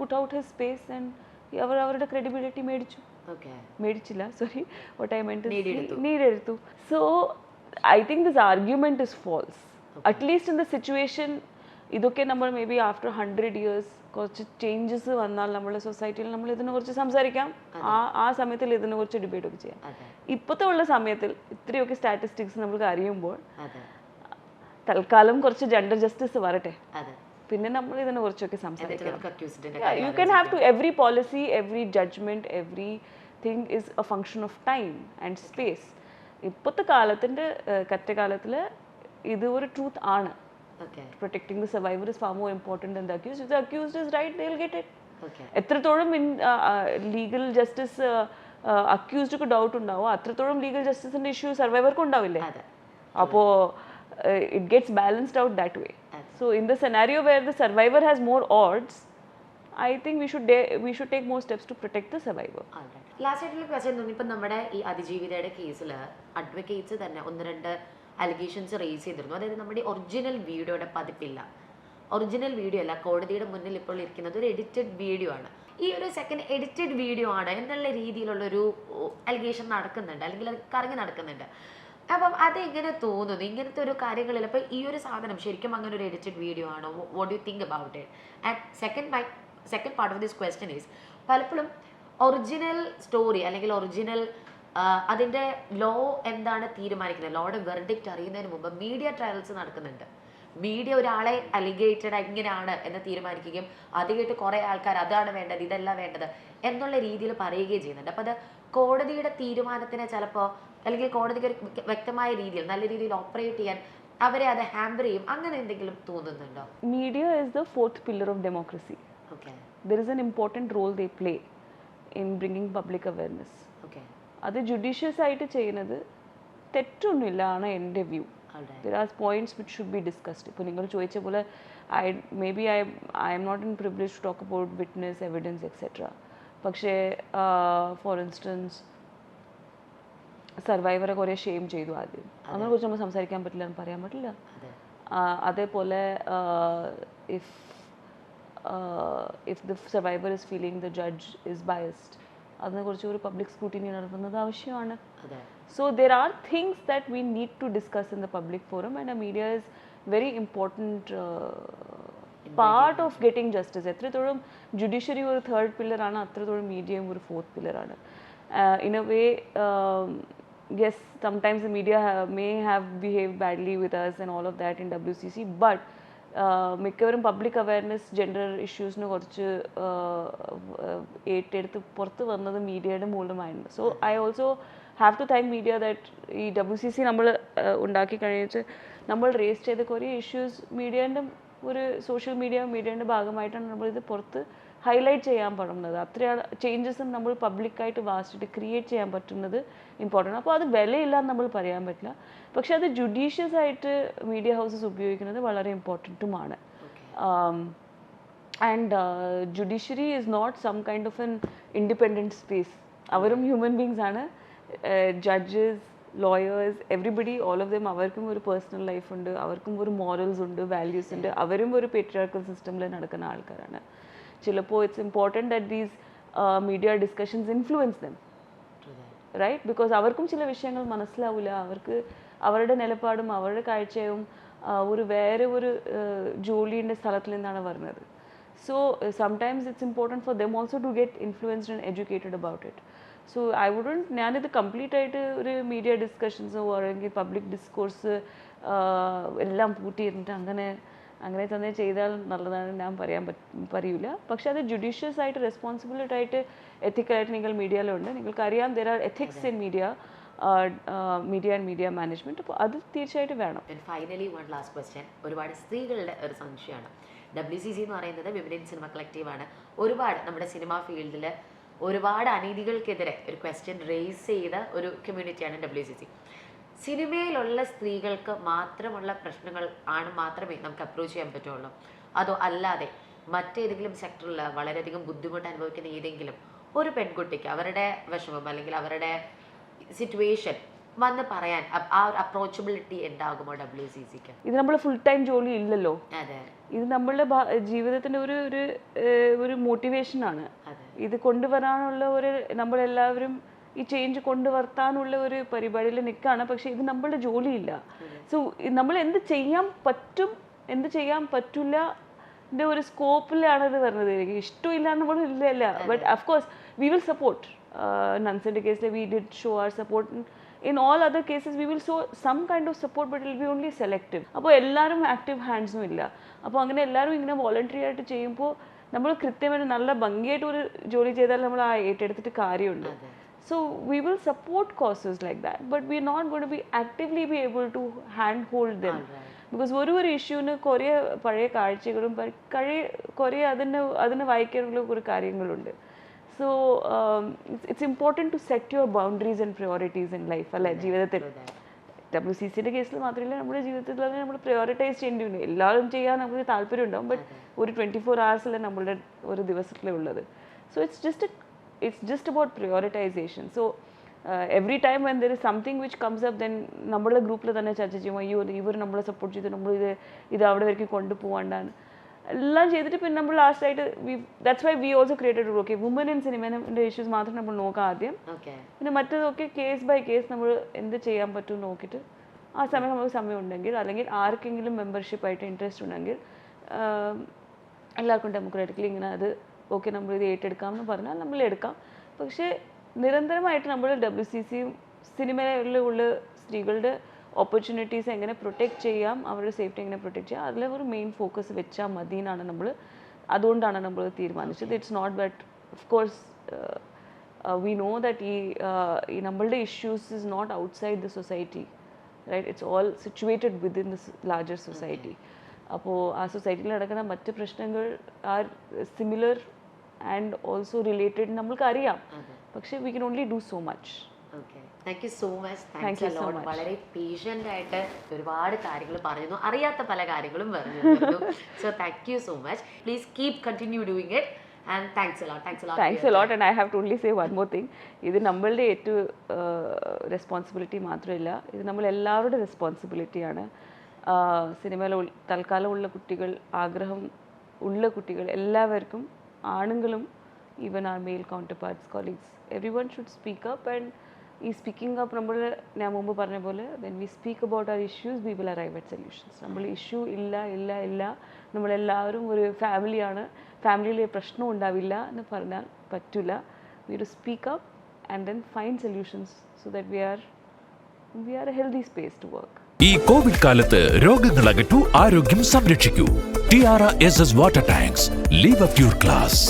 put out his space, and avarude credibility medichu. Okay. Medichilla, sorry, what I meant is Needed. So I think this argument is false. Okay. At least in the situation, idokke nammal maybe after 100 years കുറച്ച് changes വന്നാൽ നമ്മുടെ സൊസൈറ്റിയിൽ നമ്മൾ ഇതിനെക്കുറിച്ച് സംസാരിക്കാം, ആ സമയത്തിൽ ഇതിനെക്കുറിച്ച് ഡിബേറ്റ് ഒക്കെ ചെയ്യാം. ഇപ്പോഴത്തെ ഉള്ള സമയത്തിൽ ഇത്രയൊക്കെ സ്റ്റാറ്റിസ്റ്റിക്സ് നമുക്ക് അറിയുമ്പോൾ തൽക്കാലം കുറച്ച് ജെൻഡർ ജസ്റ്റിസ് വരട്ടെ, പിന്നെ നമ്മൾ ഇതിനെ കുറിച്ചൊക്കെ സംസാരിക്കാം. You can have to every policy, every judgment, everything is a function of time and space. ഇപ്പോഴത്തെ കറ്റകാലത്തിൽ ഇത് ഒരു ട്രൂത്ത് ആണ്. Protecting the survivor is far more important than the accused. If the accused is right, they'll get it. എത്രത്തോളം legal justice അക്യൂസ്ഡ്ക്ക് doubt ഉണ്ടാവോ അത്രത്തോളം legal ജസ്റ്റിസിന്റെ ഇഷ്യൂ സർവൈവർക്ക് ഉണ്ടാവില്ലേ? അപ്പോൾ it gets balanced out that way. So in the scenario where the survivor has more odds, I think we should take more steps to protect the survivor. Last ആയിട്ടുള്ള question, ഇപ്പം നമ്മുടെ ഈ അതിജീവിതയുടെ കേസിൽ അഡ്വക്കേറ്റ്സ് തന്നെ 1-2 അലിഗേഷൻസ് റേസ് ചെയ്തിരുന്നു. അതായത് നമ്മുടെ ഒറിജിനൽ വീഡിയോയുടെ പതിപ്പില്ല, ഒറിജിനൽ വീഡിയോ അല്ല, കോടതിയുടെ മുന്നിൽ ഇപ്പോൾ ഇരിക്കുന്നത് ഒരു എഡിറ്റഡ് വീഡിയോ ആണ്. ഈ ഒരു സെക്കൻഡ് എഡിറ്റഡ് വീഡിയോ ആണ് എന്നുള്ള രീതിയിലുള്ളൊരു അലിഗേഷൻ നടക്കുന്നുണ്ട്, അല്ലെങ്കിൽ അത് കറങ്ങി നടക്കുന്നുണ്ട്. അപ്പം അതെങ്ങനെ തോന്നുന്നു ഇങ്ങനത്തെ ഒരു കാര്യങ്ങളിൽ? അപ്പോൾ ഈ ഒരു സാധനം ശരിക്കും അങ്ങനെ ഒരു എഡിറ്റഡ് വീഡിയോ ആണോ? What you think about it? And second part of this question is, പലപ്പോഴും ഒറിജിനൽ സ്റ്റോറി അല്ലെങ്കിൽ ഒറിജിനൽ അതിൻ്റെ ലോ എന്താണ് തീരുമാനിക്കുന്നത്, ലോയുടെ വെർഡിക്റ്റ് അറിയുന്നതിന് മുമ്പ് മീഡിയ ട്രയൽസ് നടക്കുന്നുണ്ട്. മീഡിയ ഒരാളെ അലിഗേറ്റഡ് എങ്ങനെയാണ് എന്ന് തീരുമാനിക്കുകയും അത് കേട്ട് കുറേ ആൾക്കാർ അതാണ് വേണ്ടത് ഇതല്ല വേണ്ടത് എന്നുള്ള രീതിയിൽ പറയുകയും ചെയ്യുന്നുണ്ട്. അപ്പോൾ അത് കോടതിയുടെ തീരുമാനത്തിന് ചിലപ്പോൾ, അല്ലെങ്കിൽ കോടതിക്ക് ഒരു വ്യക്തമായ രീതിയിൽ നല്ല രീതിയിൽ ഓപ്പറേറ്റ് ചെയ്യാൻ അവരെ അത് ഹാമ്പർ ചെയ്യും, അങ്ങനെ എന്തെങ്കിലും തോന്നുന്നുണ്ടോ? Media is the fourth pillar of democracy. There is an important role they play in bringing public awareness. അത് ജുഡീഷ്യസ് ആയിട്ട് ചെയ്യുന്നത് തെറ്റൊന്നുമില്ല ആണ് എൻ്റെ view. There are points which should be discussed. ഇപ്പോൾ നിങ്ങൾ ചോദിച്ച പോലെ I am not in privilege to talk about witness, evidence, etc. പക്ഷേ ഫോർ ഇൻസ്റ്റൻസ് സർവൈവറെ കുറേ ഷെയിം ചെയ്തു ആദ്യം, അതിനെക്കുറിച്ച് നമ്മൾ സംസാരിക്കാൻ പറ്റില്ല എന്ന് പറയാൻ പറ്റില്ല. അതേപോലെ if the survivor is feeling the judge is biased, അതിനെക്കുറിച്ച് ഒരു പബ്ലിക് സ്ക്രൂട്ടിനി നടത്തുന്നത് ആവശ്യമാണ്. So there are things that we need to discuss in the public forum, and a media is very important part of getting justice. എത്രത്തോളം judiciary ഒരു third pillar ആണ്, അത്രത്തോളം മീഡിയയും ഒരു ഫോർത്ത് പില്ലർ ആണ്. In a way, yes, sometimes the media may have behaved badly with us and all of that in WCC, but മിക്കവരും public awareness gender ഇഷ്യൂസിനെ കുറച്ച് ഏറ്റെടുത്ത് പുറത്ത് വന്നത് മീഡിയയുടെ മൂലമായിരുന്നു. So I also have to thank media that ഈ WCC നമ്മൾ ഉണ്ടാക്കി കഴിഞ്ഞിട്ട് നമ്മൾ റേസ് ചെയ്ത കുറേ ഇഷ്യൂസ് മീഡിയേൻ്റെ ഒരു സോഷ്യൽ മീഡിയേൻ്റെ ഭാഗമായിട്ടാണ് നമ്മളിത് പുറത്ത് ഹൈലൈറ്റ് ചെയ്യാൻ പറ്റുന്നത്. അത്രയാണ് ചേഞ്ചസും നമ്മൾ പബ്ലിക്കായിട്ട് വാസ്റ്റായിട്ട് ക്രിയേറ്റ് ചെയ്യാൻ പറ്റുന്നത് ഇമ്പോർട്ടൻ്റ്. അപ്പോൾ അത് വിലയില്ല എന്ന് നമ്മൾ പറയാൻ പറ്റില്ല. പക്ഷെ അത് ജുഡീഷ്യസ് ആയിട്ട് മീഡിയ ഹൗസസ് ഉപയോഗിക്കുന്നത് വളരെ ഇമ്പോർട്ടൻറ്റുമാണ്. And judiciary is not some kind of an independent space. അവരും ഹ്യൂമൻ ബീങ്സ് ആണ്. Judges, lawyers, everybody, all of them, അവർക്കും ഒരു പേഴ്സണൽ ലൈഫ് ഉണ്ട്, അവർക്കും ഒരു മോറൽസ് ഉണ്ട്, വാല്യൂസ് ഉണ്ട്. അവരും ഒരു പേട്രിയാർക്കൽ സിസ്റ്റമിൽ നടക്കുന്ന ആൾക്കാരാണ്. ചിലപ്പോൾ it's important that these media discussions influence them, right? Because അവർക്കും ചില വിഷയങ്ങൾ മനസ്സിലാവില്ല. അവർക്ക് അവരുടെ നിലപാടും അവരുടെ കാഴ്ചയും ഒരു വേറെ ഒരു ജോലിയുടെ സ്ഥലത്തിൽ നിന്നാണ് വരുന്നത്. So sometimes it's important for them also to get influenced and educated about it. So I wouldn't, ഞാനിത് കംപ്ലീറ്റ് ആയിട്ട് ഒരു മീഡിയ ഡിസ്കഷൻസോ അല്ലെങ്കിൽ പബ്ലിക് ഡിസ്കോഴ്സ് എല്ലാം പൂട്ടിയിരുന്നിട്ട് അങ്ങനെ തന്നെ ചെയ്താൽ നല്ലതാണ് ഞാൻ പറയൂല. പക്ഷെ അത് ജുഡീഷ്യസ് ആയിട്ട് റെസ്പോൺസിബിലിറ്റി ആയിട്ട് എത്തിക്കലായിട്ട് നിങ്ങൾ മീഡിയയിലുണ്ട്. നിങ്ങൾക്കറിയാം there are ethics in media and media management. അപ്പോൾ അത് തീർച്ചയായിട്ടും വേണം. Finally one last question. ഒരുപാട് സ്ത്രീകളുടെ ഒരു സംശയമാണ്. WCC എന്ന് പറയുന്നത് വിമൻ സിനിമ കളക്റ്റീവാണ്. ഒരുപാട് നമ്മുടെ സിനിമാ ഫീൽഡിൽ ഒരുപാട് അനീതികൾക്കെതിരെ ഒരു ക്വസ്റ്റ്യൻ റേസ് ചെയ്ത ഒരു കമ്മ്യൂണിറ്റിയാണ് WCC. സിനിമയിലുള്ള സ്ത്രീകൾക്ക് മാത്രമുള്ള പ്രശ്നങ്ങൾ മാത്രമേ നമുക്ക് അപ്രോച്ച് ചെയ്യാൻ പറ്റുള്ളൂ? അതോ അല്ലാതെ മറ്റേതെങ്കിലും സെക്ടറിൽ വളരെയധികം ബുദ്ധിമുട്ട് അനുഭവിക്കുന്ന ഏതെങ്കിലും ഒരു പെൺകുട്ടിക്ക് അവരുടെ വിഷമം അല്ലെങ്കിൽ അവരുടെ സിറ്റുവേഷൻ വന്ന് പറയാൻ ആ ഒരു അപ്രോച്ചബിലിറ്റി ഉണ്ടാകുമോ WCCക്ക്? ഇത് നമ്മൾ ഫുൾ ടൈം ജോലി ഇല്ലല്ലോ. അതെ, ഇത് നമ്മളുടെ ജീവിതത്തിൻ്റെ ഒരു മോട്ടിവേഷനാണ്. ഇത് കൊണ്ടുവരാനുള്ള നമ്മളെല്ലാവരും ഈ ചേഞ്ച് കൊണ്ടുവരാനുള്ള ഒരു പരിപാടിയിൽ നിൽക്കുകയാണ്. പക്ഷേ ഇത് നമ്മളുടെ ജോലിയില്ല. സോ നമ്മൾ എന്ത് ചെയ്യാൻ പറ്റും, എന്ത് ചെയ്യാൻ പറ്റില്ല ഒരു സ്കോപ്പിലാണ് ഇത് വരുന്നത്. എനിക്ക് ഇഷ്ടമില്ല എന്ന് നമ്മൾ ഇല്ല. But of course we will support. നൻസിൻ്റെ കേസിൽ we did show our support. In all other cases we will show some kind of support, but it will be only selective. അപ്പോൾ എല്ലാവരും ആക്റ്റീവ് ഹാൻഡ്സും ഇല്ല. അപ്പോൾ അങ്ങനെ എല്ലാവരും ഇങ്ങനെ വോളണ്ടറി ആയിട്ട് ചെയ്യുമ്പോൾ നമ്മൾ കൃത്യമായിട്ട് നല്ല ഭംഗിയായിട്ട് ഒരു ജോലി ചെയ്താൽ നമ്മൾ ഏറ്റെടുത്തിട്ട് കാര്യമുണ്ട്. So we will support causes like that, but we are not going to be actively be able to handhold them. Because ഒരു ഇഷ്യൂവിന് കുറേ പഴയ കാഴ്ചകളും കുറേ അതിനെ വായിക്കാനുള്ള ഒരു കാര്യങ്ങളുണ്ട്. So it's important to set your boundaries and priorities in life. അല്ലേ, ജീവിതത്തിൽ. WCCയുടെ കേസിൽ മാത്രമല്ല, നമ്മുടെ ജീവിതത്തിൽ തന്നെ നമ്മൾ പ്രയോറിറ്റൈസ് ചെയ്യേണ്ടിയുണ്ട്. എല്ലാവരും ചെയ്യാൻ നമുക്ക് താല്പര്യം ഉണ്ടാവും, ബട്ട് ഒരു 24 hours നമ്മളുടെ ഒരു ദിവസത്തിലുള്ളത്. So it's just about prioritization. So every time when there is something which comes up, then നമ്മളുടെ ഗ്രൂപ്പിൽ തന്നെ ചർച്ച ചെയ്യും, അയ്യോ ഇവർ നമ്മളെ സപ്പോർട്ട് ചെയ്ത് നമ്മൾ ഇത് അവിടെ വരയ്ക്ക് കൊണ്ടുപോകാണ്ടാണ് എല്ലാം ചെയ്തിട്ട് പിന്നെ നമ്മൾ ലാസ്റ്റായിട്ട് that's why we also created okay woman in സിനിമേൻ്റെ ഇഷ്യൂസ് മാത്രം നമ്മൾ നോക്കാം ആദ്യം. പിന്നെ മറ്റേതൊക്കെ കേസ് ബൈ കേസ് നമ്മൾ എന്ത് ചെയ്യാൻ പറ്റും നോക്കിയിട്ട് ആ സമയം നമുക്ക് സമയം ഉണ്ടെങ്കിൽ അല്ലെങ്കിൽ ആർക്കെങ്കിലും മെമ്പർഷിപ്പായിട്ട് ഇൻട്രസ്റ്റ് ഉണ്ടെങ്കിൽ എല്ലാവർക്കും ഡെമോക്രാറ്റിക്കലി ഇങ്ങനെ അത് ഓക്കെ നമ്മളിത് ഏറ്റെടുക്കാം എന്ന് പറഞ്ഞാൽ നമ്മൾ എടുക്കാം. പക്ഷേ നിരന്തരമായിട്ട് നമ്മൾ WCCയും സിനിമയിലുള്ള സ്ത്രീകളുടെ ഓപ്പർച്യൂണിറ്റീസ് എങ്ങനെ പ്രൊട്ടക്റ്റ് ചെയ്യാം, അവരുടെ സേഫ്റ്റി എങ്ങനെ പ്രൊട്ടക്റ്റ് ചെയ്യാം, അതിലെ ഒരു മെയിൻ ഫോക്കസ് വെച്ചാൽ മതി എന്നാണ് അതുകൊണ്ടാണ് നമ്മൾ തീരുമാനിച്ചത്. It's not that of course we know that ഈ നമ്മളുടെ issues is not outside the society, right? It's all situated within the larger society. അപ്പോൾ ആ സൊസൈറ്റിയിൽ നടക്കുന്ന മറ്റ് പ്രശ്നങ്ങൾ are similar and also related നമ്മൾക്കറിയാം. പക്ഷേ we can only do so much. Thank you so much. Thanks a lot. വളരെ patient ആയിട്ട് ഒരുപാട് കാര്യങ്ങൾ പറഞ്ഞു, അറിയാത്ത പല കാര്യങ്ങളും പറഞ്ഞു. So thank you so much. Please keep continue doing it and thanks a lot. Thanks a lot. And I have to only say one more thing. ഇത് നമ്മളുടെ ഏറ്റവും റെസ്പോൺസിബിലിറ്റി മാത്രമല്ല, ഇത് നമ്മളെല്ലാവരുടെ റെസ്പോൺസിബിലിറ്റിയാണ്. സിനിമയിൽ തൽക്കാലമുള്ള കുട്ടികൾ, ആഗ്രഹം ഉള്ള കുട്ടികൾ എല്ലാവർക്കും, ആണുങ്ങളും even our male counterparts, colleagues, everyone should speak up. And ഈ സ്പീക്കിംഗ് അപ്പ് നമ്മൾ ഞാൻ മുമ്പ് പറഞ്ഞ പോലെ when we speak about our issues we will arrive at solutions. നമ്മൾ ഇഷ്യൂ ഇല്ല നമ്മളെല്ലാവരും ഒരു ഫാമിലിയാണ്, ഫാമിലിയിൽ പ്രശ്നം ഉണ്ടാവില്ല എന്ന് പറഞ്ഞാൽ പറ്റില്ല. We to speak up and then find solutions so that we are a healthy space to work. ഈ കോവിഡ് കാലത്ത് രോഗങ്ങൾ അകറ്റൂ, ആരോഗ്യം സംരക്ഷിക്കൂ. TRS water tanks, leave up your class.